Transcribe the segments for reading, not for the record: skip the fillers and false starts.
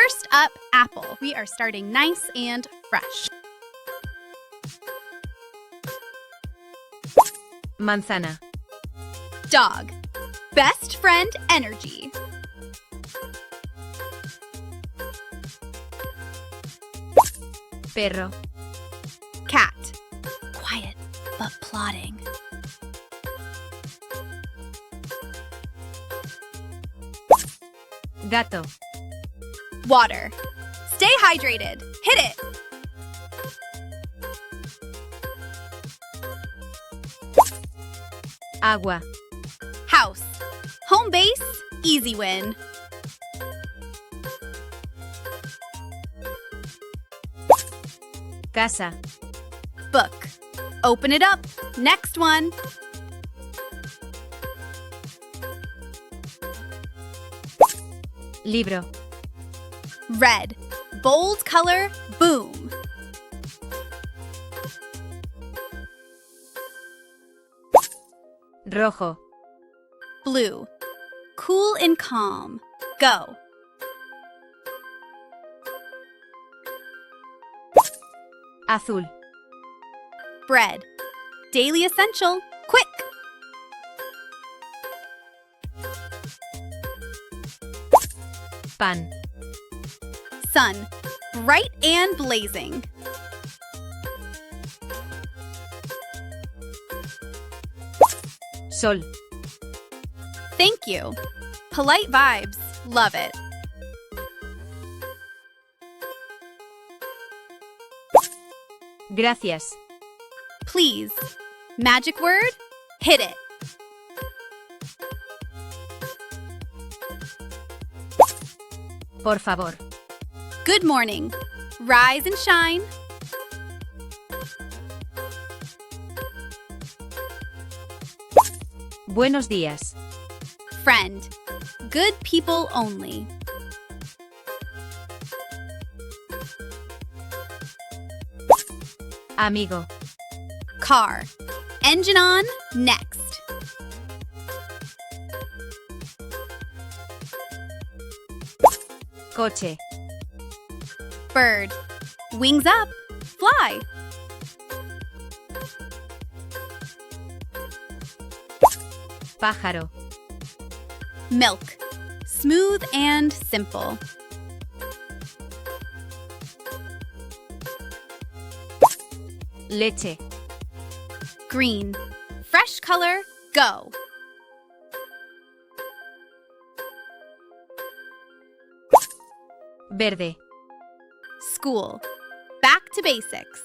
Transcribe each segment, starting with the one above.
First up, apple. We are starting nice and fresh. Manzana. Dog. Best friend energy. Perro. Cat. Quiet but plotting. Gato. Water. Stay hydrated. Hit it. Agua. House. Home base. Easy win. Casa. Book. Open it up. Next one. Libro. Red. Bold color. Boom. Rojo. Blue. Cool and calm. Go. Azul. Bread. Daily essential. Quick. Pan. Sun. Bright and blazing. Sol. Thank you. Polite vibes. Love it. Gracias. Please. Magic word. Hit it. Por favor. Good morning. Rise and shine. Buenos días. Friend. Good people only. Amigo. Car. Engine on. Next. Coche. Bird. Wings up. Fly. Pájaro. Milk. Smooth and simple. Leche. Green. Fresh color. Go. Verde. School. Back to basics.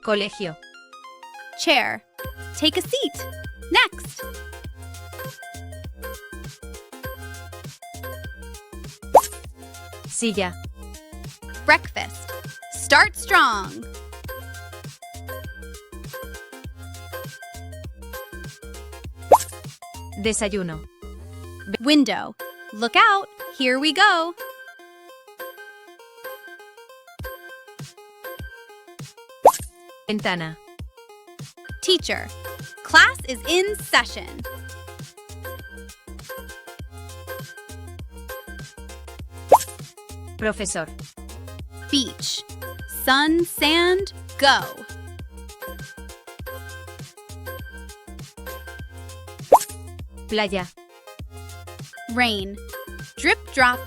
Colegio. Chair. Take a seat. Next. Silla. Breakfast. Start strong. Desayuno. Window. Look out. Here we go. Ventana. Teacher. Class is in session. Profesor. Beach. Sun, sand, go. Playa. Rain. Drip, drop.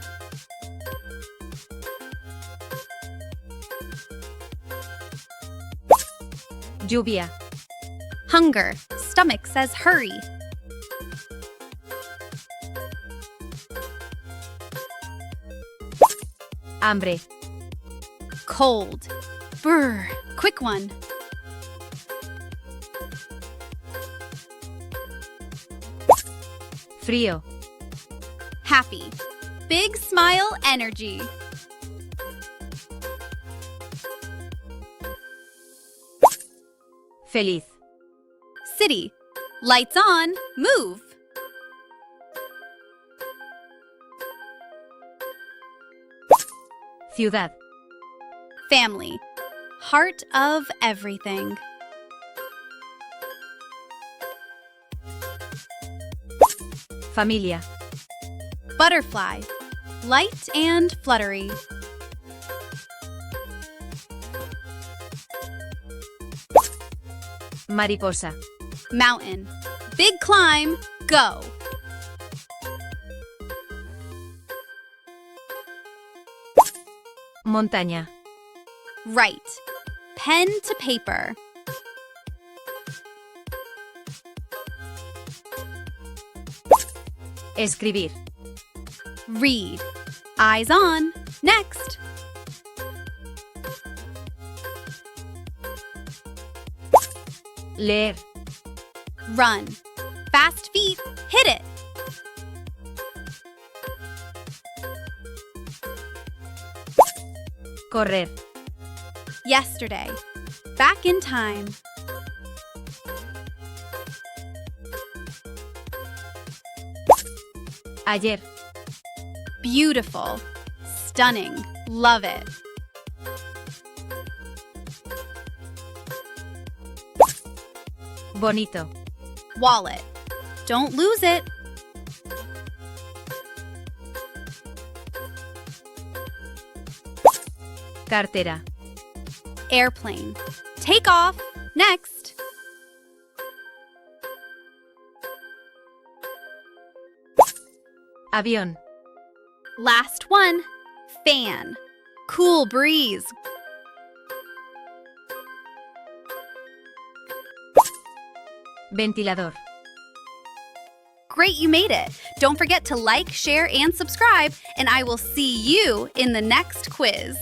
Lluvia. Hunger. Stomach says hurry. Hambre. Cold. Brr. Quick one. Frío. Happy. Big smile energy. Feliz. City. Lights on. Move. Ciudad. Family. Heart of everything. Familia. Butterfly. Light and fluttery. Mariposa. Mountain. Big climb. Go. Montaña. Write. Pen to paper. Escribir. Read. Eyes on. Next. Leer. Run. Fast feet. Hit it. Correr. Yesterday. Back in time. Ayer. Beautiful. Stunning. Love it. Bonito. Wallet. Don't lose it. Cartera. Airplane. Take off. Next. Avión. Last one. Fan. Cool breeze. Ventilador. Great, you made it. Don't forget to like, share, and subscribe, and I will see you in the next quiz.